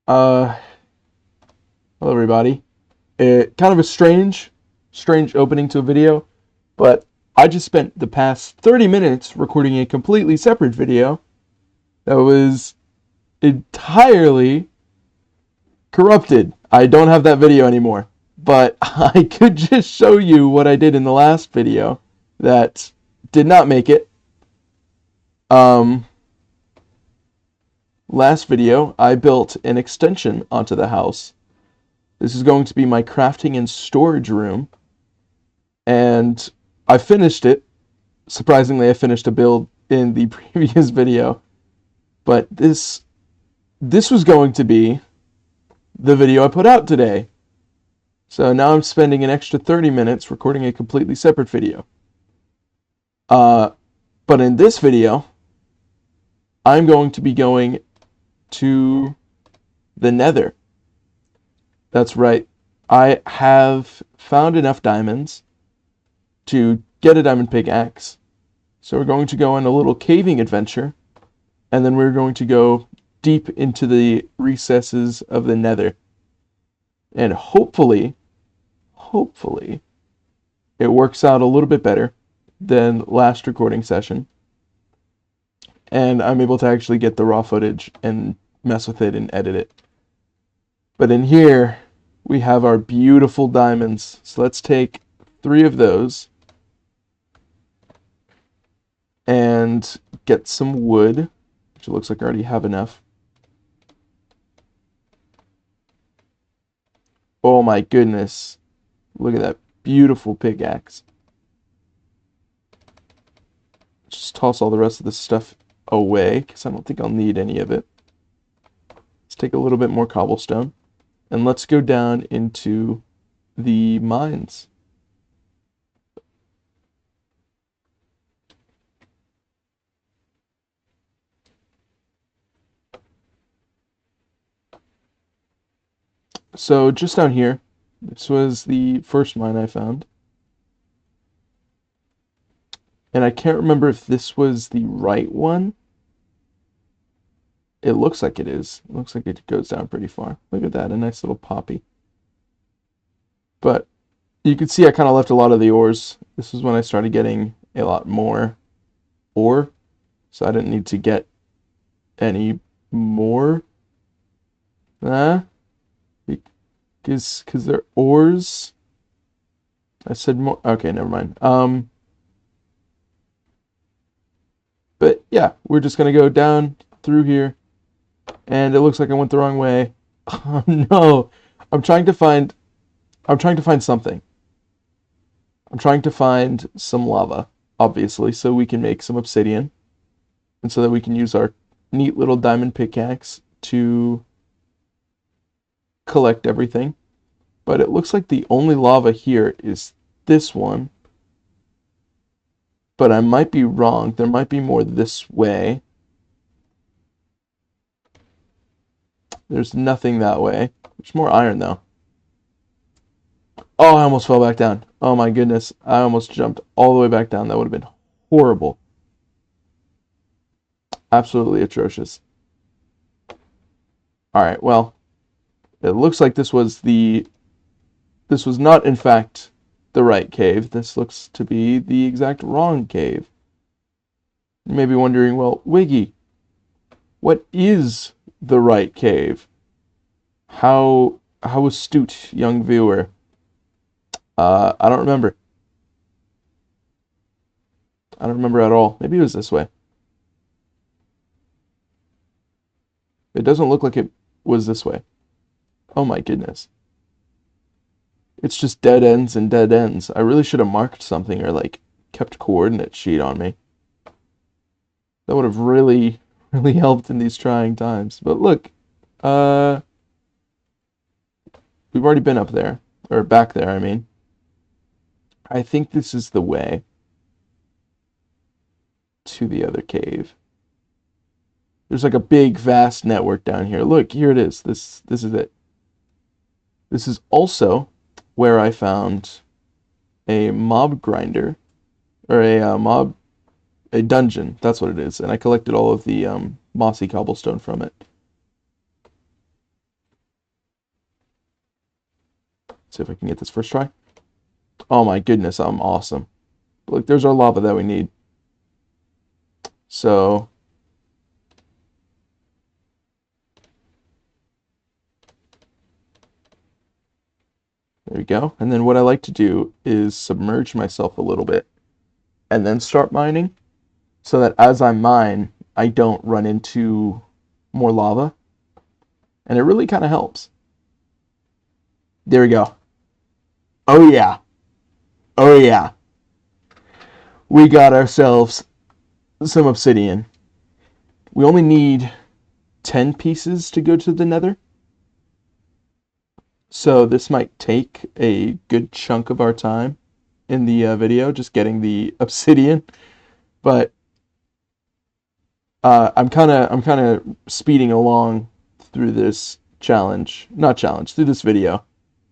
Uh, Hello everybody. Kind of a strange opening to a video, but I just spent the past 30 minutes recording a completely separate video that was entirely corrupted. I don't have that video anymore, but I could just show you what I did in the last video that did not make it. Um, Last video, I built an extension onto the house. This is going to be my crafting and storage room, and I finished it. Surprisingly, I finished a build in the previous video, but this was going to be the video I put out today. So now I'm spending an extra 30 minutes recording a completely separate video. But in this video, I'm going to be going to the Nether. That's right. I have found enough diamonds to get a diamond pickaxe. So we're going to go on a little caving adventure, and then we're going to go deep into the recesses of the Nether. And hopefully, it works out a little bit better than last recording session. And I'm able to actually get the raw footage and mess with it and edit it. But in here, we have our beautiful diamonds. So let's take 3 of those and get some wood, which it looks like I already have enough. Oh my goodness. Look at that beautiful pickaxe. Just toss all the rest of this stuff away, because I don't think I'll need any of it. Let's take a little bit more cobblestone, and let's go down into the mines. So just down here, this was the first mine I found. And I can't remember if this was the right one. It looks like it is. It looks like it goes down pretty far. Look at that, a nice little poppy. But you can see I kind of left a lot of the ores. This is when I started getting a lot more ore. So I didn't need to get any more. Because they're ores. I said more. Okay, never mind. But yeah, we're just gonna go down through here, and it looks like I went the wrong way. Oh no! I'm trying to find. I'm trying to find something. I'm trying to find some lava, obviously, so we can make some obsidian, and so that we can use our neat little diamond pickaxe to collect everything. But it looks like the only lava here is this one. But I might be wrong. There might be more this way. There's nothing that way. There's more iron, though. Oh, I almost fell back down. Oh my goodness. I almost jumped all the way back down. That would have been horrible. Absolutely atrocious. Alright, well, it looks like this was not, in fact, the right cave. This looks to be the exact wrong cave. You may be wondering, well, Wiggy, what is the right cave? How astute, young viewer. I don't remember. I don't remember at all. Maybe it was this way. It doesn't look like it was this way. Oh my goodness. It's just dead ends and dead ends. I really should have marked something or like kept coordinate sheet on me. That would have really helped in these trying times. But look, we've already been up there, or back there, I mean. I think this is the way to the other cave. There's like a big, vast network down here. Look, here it is. This is it. This is also where I found a mob grinder, or a dungeon. That's what it is. And I collected all of the mossy cobblestone from it. See if I can get this first try. Oh my goodness, I'm awesome. Look, there's our lava that we need. So there we go. And then what I like to do is submerge myself a little bit and then start mining so that as I mine, I don't run into more lava. And it really kind of helps. There we go. Oh yeah. Oh yeah. We got ourselves some obsidian. We only need 10 pieces to go to the Nether. So this might take a good chunk of our time in the video, just getting the obsidian. But I'm kind of speeding along through this through this video,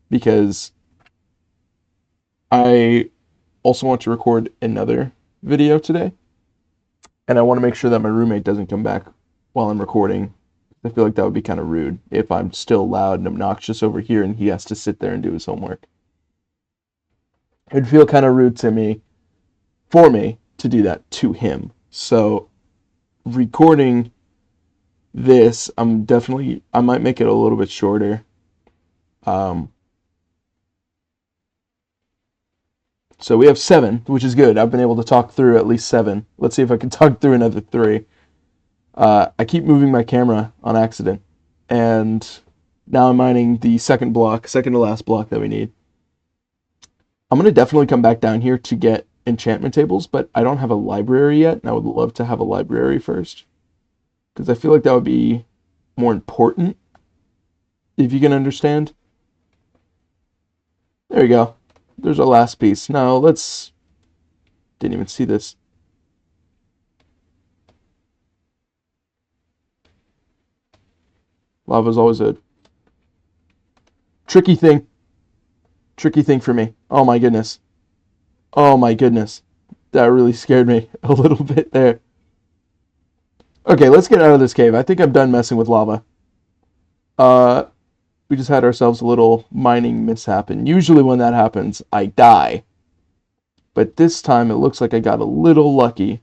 because I also want to record another video today, and I want to make sure that my roommate doesn't come back while I'm recording. I feel like that would be kind of rude if I'm still loud and obnoxious over here and he has to sit there and do his homework. It'd feel kind of rude for me to do that to him. So recording this, I might make it a little bit shorter. So we have 7, which is good. I've been able to talk through at least 7. Let's see if I can talk through another 3. I keep moving my camera on accident, and now I'm mining the second to last block that we need. I'm going to definitely come back down here to get enchantment tables, but I don't have a library yet, and I would love to have a library first, because I feel like that would be more important, if you can understand. There we go. There's our last piece. Now let's... Didn't even see this. Lava's always a tricky thing. Tricky thing for me. Oh my goodness. Oh my goodness. That really scared me a little bit there. Okay, let's get out of this cave. I think I'm done messing with lava. We just had ourselves a little mining mishap, and usually when that happens, I die. But this time it looks like I got a little lucky.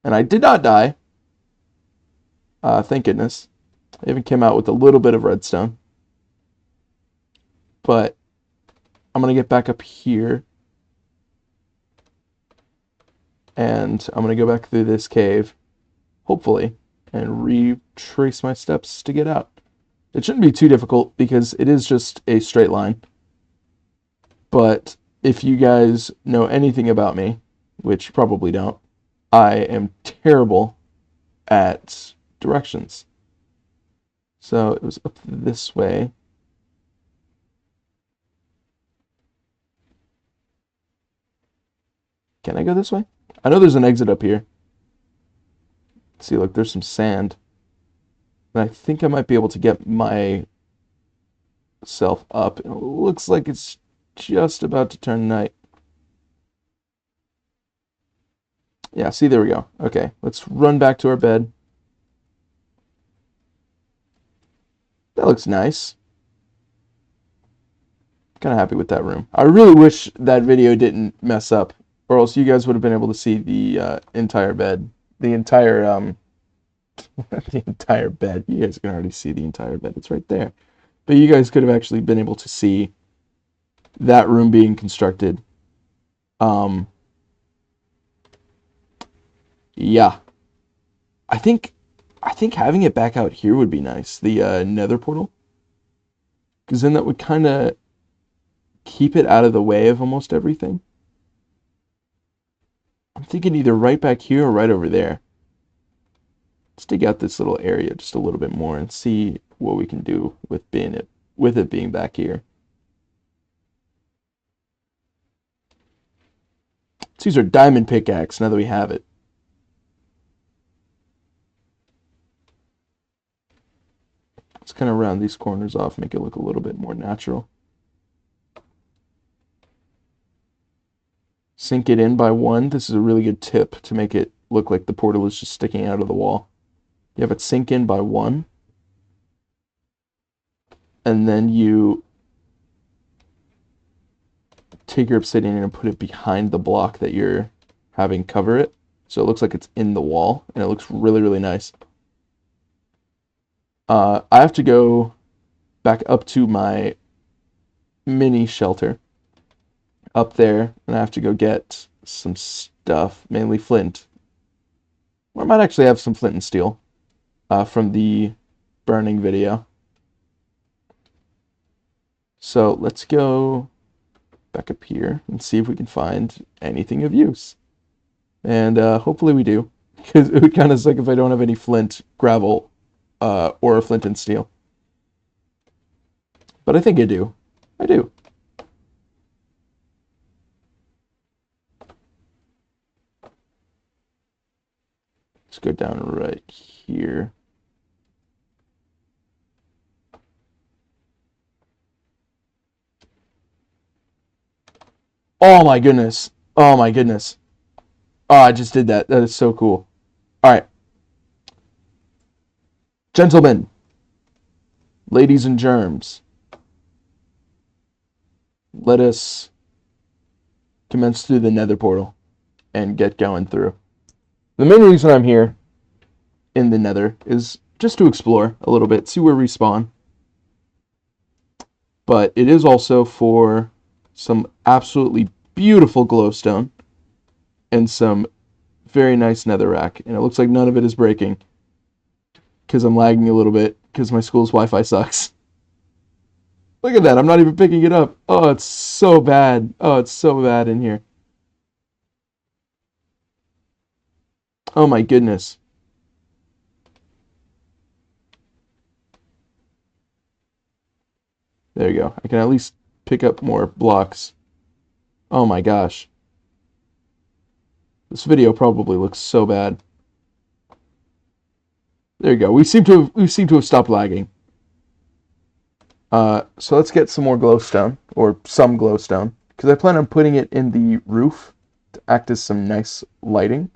And I did not die. Thank goodness. I even came out with a little bit of redstone. But I'm going to get back up here. And I'm going to go back through this cave, hopefully, and retrace my steps to get out. It shouldn't be too difficult because it is just a straight line. But if you guys know anything about me, which you probably don't, I am terrible at directions. So it was up this way. Can I go this way? I know there's an exit up here. See, look, there's some sand. And I think I might be able to get myself up. It looks like it's just about to turn night. Yeah, see, there we go. Okay, let's run back to our bed. That looks nice. Kind of happy with that room. I really wish that video didn't mess up, or else you guys would have been able to see the entire bed. The entire, the entire bed. You guys can already see the entire bed. It's right there. But you guys could have actually been able to see that room being constructed. Yeah. I think having it back out here would be nice. The Nether portal. Because then that would kind of keep it out of the way of almost everything. I'm thinking either right back here or right over there. Let's dig out this little area just a little bit more and see what we can do with it being back here. Let's use our diamond pickaxe now that we have it. Let's kind of round these corners off, make it look a little bit more natural. Sink it in by 1. This is a really good tip to make it look like the portal is just sticking out of the wall. You have it sink in by 1. and then you take your obsidian and put it behind the block that you're having cover it. So it looks like it's in the wall, and it looks really, really nice. I have to go back up to my mini shelter up there, and I have to go get some stuff, mainly flint. Or I might actually have some flint and steel from the burning video. So let's go back up here and see if we can find anything of use. And hopefully we do, because it would kind of suck if I don't have any flint, gravel, or flint and steel. But I think I do. I do. Let's go down right here. Oh my goodness. Oh my goodness. Oh, I just did that. That is so cool. All right. Gentlemen, ladies and germs, let us commence through the Nether portal and get going through. The main reason I'm here in the Nether is just to explore a little bit, see where we spawn. But it is also for some absolutely beautiful glowstone and some very nice netherrack. And it looks like none of it is breaking because I'm lagging a little bit because my school's Wi-Fi sucks. Look at that, I'm not even picking it up. Oh, it's so bad. Oh, it's so bad in here. Oh my goodness. There you go. I can at least pick up more blocks. Oh my gosh. This video probably looks so bad. There you go. We seem to have stopped lagging. So let's get some more glowstone, or some glowstone, because I plan on putting it in the roof to act as some nice lighting.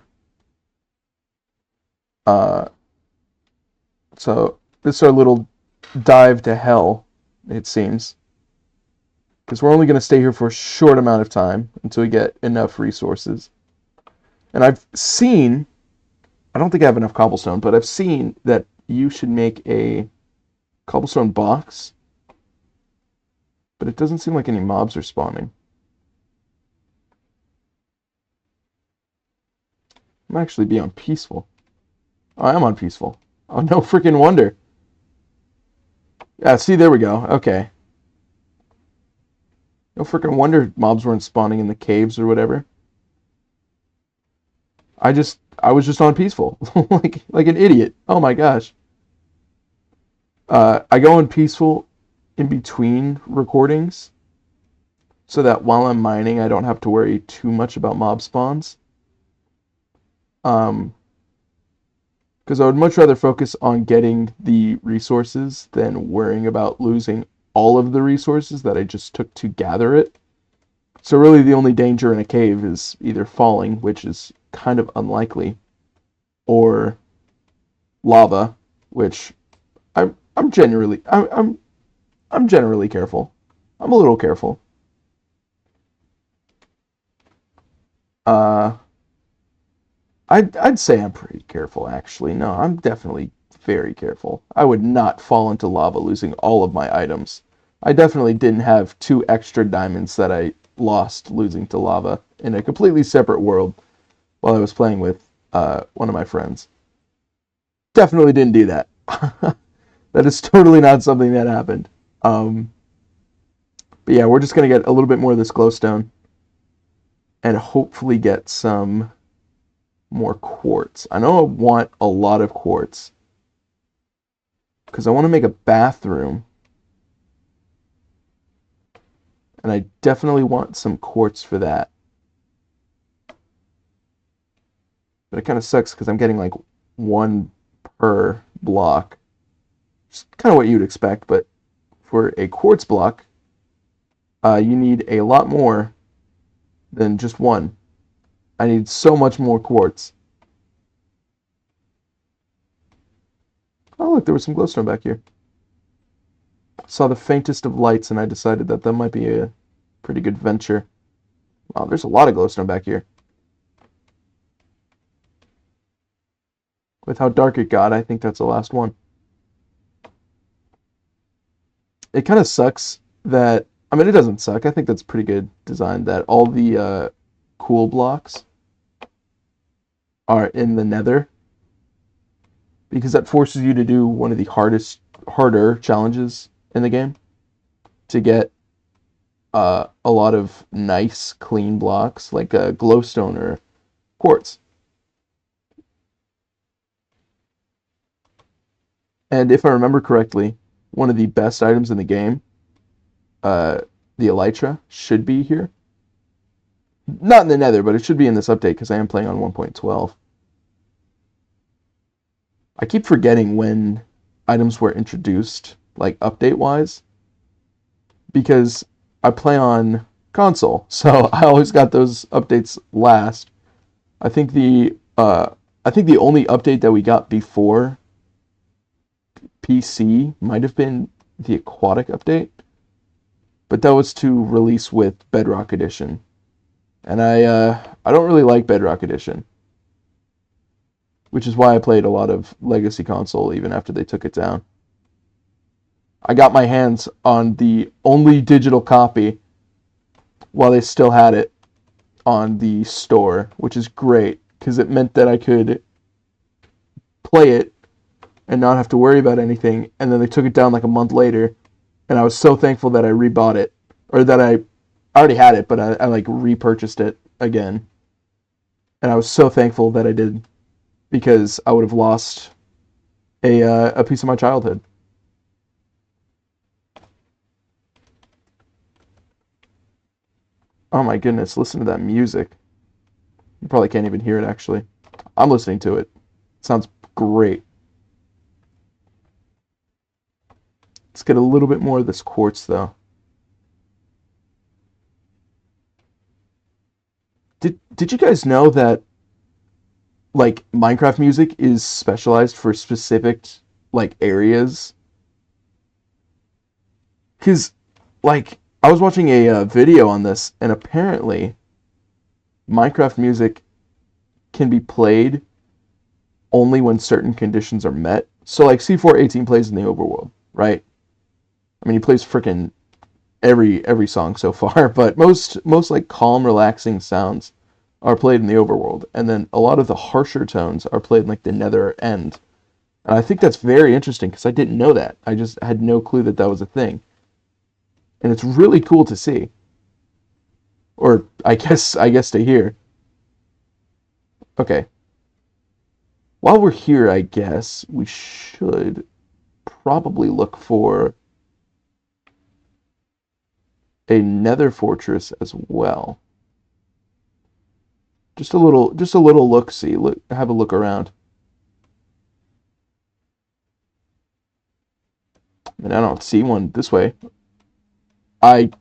So this is our little dive to hell, it seems, because we're only going to stay here for a short amount of time until we get enough resources. And I've seen, I don't think I have enough cobblestone, but I've seen that you should make a cobblestone box, but it doesn't seem like any mobs are spawning. I might actually be on peaceful. Oh, I am on peaceful. Oh, no freaking wonder. Yeah, see, there we go. Okay. No freaking wonder mobs weren't spawning in the caves or whatever. I was just on peaceful. like an idiot. Oh my gosh. I go on peaceful in between recordings so that while I'm mining I don't have to worry too much about mob spawns. Because I would much rather focus on getting the resources than worrying about losing all of the resources that I just took to gather it. So really the only danger in a cave is either falling, which is kind of unlikely, or lava, which I'm generally I'm generally careful. I'm a little careful. Uh I'd say I'm pretty careful, actually. No, I'm definitely very careful. I would not fall into lava losing all of my items. I definitely didn't have 2 extra diamonds that I lost losing to lava in a completely separate world while I was playing with one of my friends. Definitely didn't do that. That is totally not something that happened. But yeah, we're just going to get a little bit more of this glowstone and hopefully get some more quartz. I know I want a lot of quartz because I want to make a bathroom, and I definitely want some quartz for that. But it kind of sucks because I'm getting like 1 per block. It's kind of what you'd expect, but for a quartz block, you need a lot more than just 1. I need so much more quartz. Oh, look, there was some glowstone back here. saw the faintest of lights, and I decided that that might be a pretty good venture. Wow, there's a lot of glowstone back here. With how dark it got, I think that's the last one. It kind of sucks that, I mean, it doesn't suck. I think that's pretty good design that all the cool blocks are in the Nether, because that forces you to do one of the harder challenges in the game to get a lot of nice, clean blocks like glowstone or quartz. And if I remember correctly, one of the best items in the game, uh, the elytra, should be here. Not in the Nether, but it should be in this update because I am playing on 1.12. I keep forgetting when items were introduced, like update-wise, because I play on console, so I always got those updates last. I think the only update that we got before PC might have been the aquatic update, but that was to release with Bedrock Edition, and I don't really like Bedrock Edition, which is why I played a lot of Legacy console even after they took it down. I got my hands on the only digital copy while they still had it on the store, which is great because it meant that I could play it and not have to worry about anything. And then they took it down like a month later, and I was so thankful that I rebought it, or that I already had it, but I like repurchased it again. And I was so thankful that I did, because I would have lost a piece of my childhood. Oh my goodness, listen to that music. You probably can't even hear it actually. I'm listening to it. It sounds great. Let's get a little bit more of this quartz though. Did you guys know that like Minecraft music is specialized for specific like areas? Cuz like I was watching a video on this, and apparently Minecraft music can be played only when certain conditions are met. So like C418 plays in the overworld, right? I mean, he plays freaking every song so far, but most like calm, relaxing sounds are played in the overworld, and then a lot of the harsher tones are played in like the Nether end. And I think that's very interesting because I didn't know that. I just had no clue that that was a thing, and it's really cool to see, or I guess to hear. Okay, while we're here, I guess we should probably look for a Nether fortress as well. Just a little look see. Look, have a look around. And I don't see one this way. I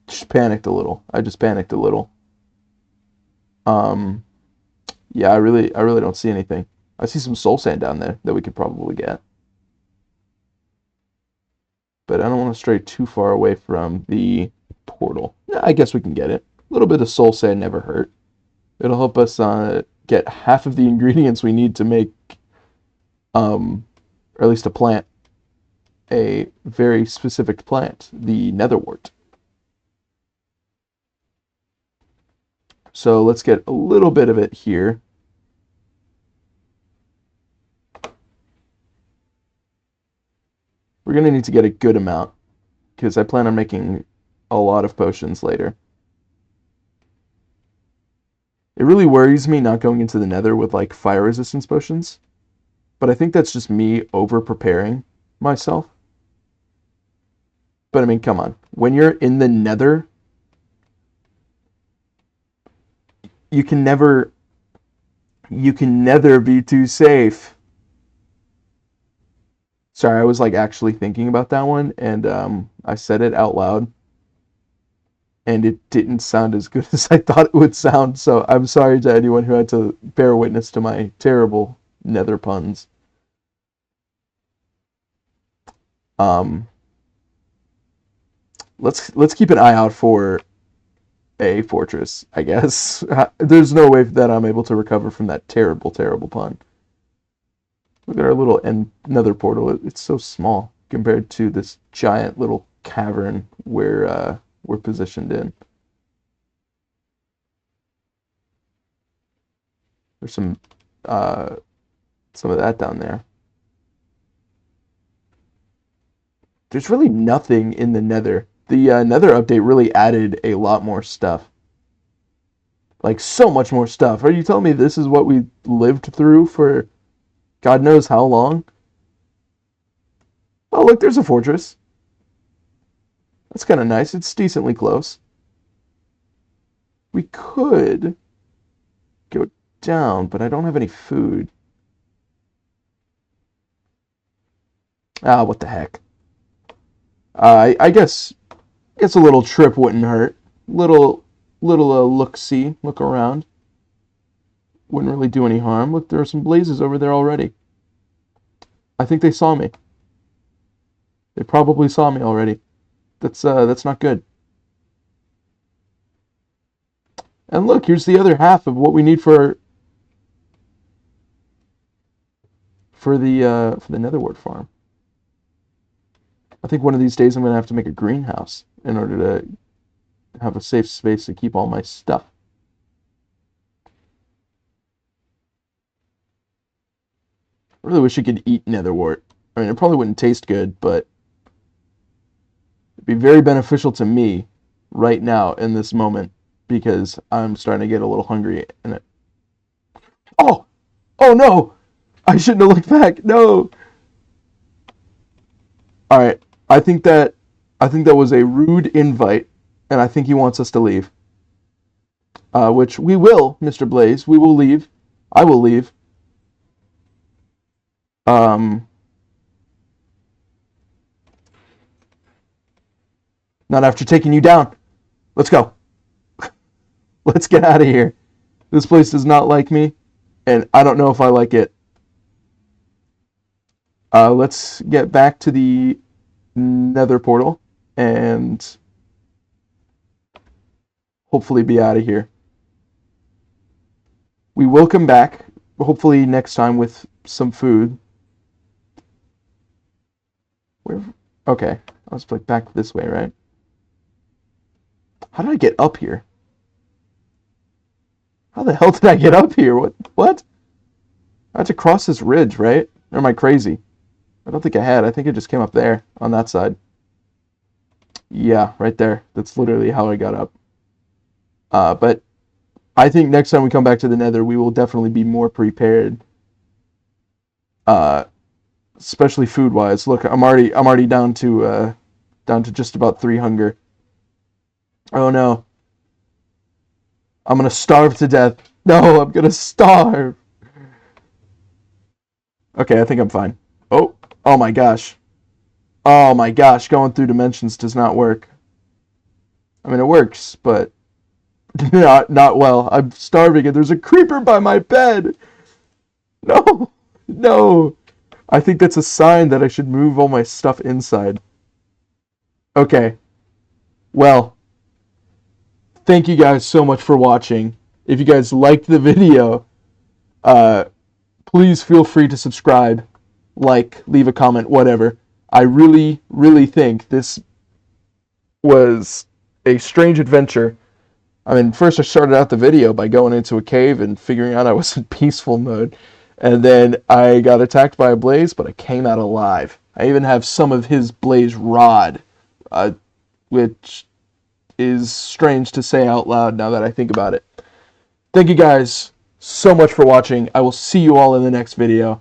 just panicked a little. I just panicked a little. Um, yeah, I really don't see anything. I see some soul sand down there that we could probably get, but I don't want to stray too far away from the portal. Yeah, I guess we can get it. A little bit of soul sand never hurt. It'll help us get half of the ingredients we need to make, or at least to plant a very specific plant, the netherwort. So let's get a little bit of it here. We're going to need to get a good amount because I plan on making a lot of potions later. It really worries me not going into the Nether with like fire resistance potions, but I think that's just me over preparing myself. But I mean, come on. When you're in the Nether, you can never be too safe. Sorry, I was like actually thinking about that one, and I said it out loud, and it didn't sound as good as I thought it would sound. So I'm sorry to anyone who had to bear witness to my terrible Nether puns. Um, let's keep an eye out for a fortress, I guess. There's no way that I'm able to recover from that terrible, terrible pun. Look at our little nether portal. It's so small compared to this giant little cavern we're positioned in. There's some of that down there. There's really nothing in the Nether. The Nether update really added a lot more stuff. Like, so much more stuff. Are you telling me this is what we lived through for God knows how long? Oh, look, there's a fortress. That's kind of nice. It's decently close. We could go down, but I don't have any food. Ah, what the heck. I guess a little trip wouldn't hurt. Little look-see, look around. Wouldn't really do any harm. Look, there are some blazes over there already. I think they saw me. They probably saw me already. That's not good. And look, here's the other half of what we need for the netherwort farm. I think one of these days I'm gonna have to make a greenhouse in order to have a safe space to keep all my stuff. I really wish you could eat netherwort. I mean, it probably wouldn't taste good, but it'd be very beneficial to me right now in this moment because I'm starting to get a little hungry and oh! Oh no! I shouldn't have looked back. No. All right. I think that was a rude invite and I think he wants us to leave. Which we will, Mr. Blaze. We will leave. I will leave. Not after taking you down. Let's go. Let's get out of here. This place does not like me, and I don't know if I like it. Let's get back to the nether portal and hopefully be out of here. We will come back, hopefully next time with some food. Where? Okay, I was like back this way, right? How did I get up here? How the hell did I get up here? What? I had to cross this ridge, right? Or am I crazy? I don't think I had. I think it just came up there on that side. Yeah, right there. That's literally how I got up. But I think next time we come back to the Nether, we will definitely be more prepared. Especially food-wise. Look, I'm already down to just about 3 hunger. Oh no. I'm gonna starve to death. No, I'm gonna starve. Okay, I think I'm fine. Oh my gosh. Oh my gosh, going through dimensions does not work. I mean, it works, but not well. I'm starving and there's a creeper by my bed. No, no. I think that's a sign that I should move all my stuff inside. Okay. Well, thank you guys so much for watching. If you guys liked the video, please feel free to subscribe, like, leave a comment, whatever. I really, really think this was a strange adventure. I mean, first I started out the video by going into a cave and figuring out I was in peaceful mode. And then I got attacked by a blaze, but I came out alive. I even have some of his blaze rod, which is strange to say out loud now that I think about it. Thank you guys so much for watching. I will see you all in the next video.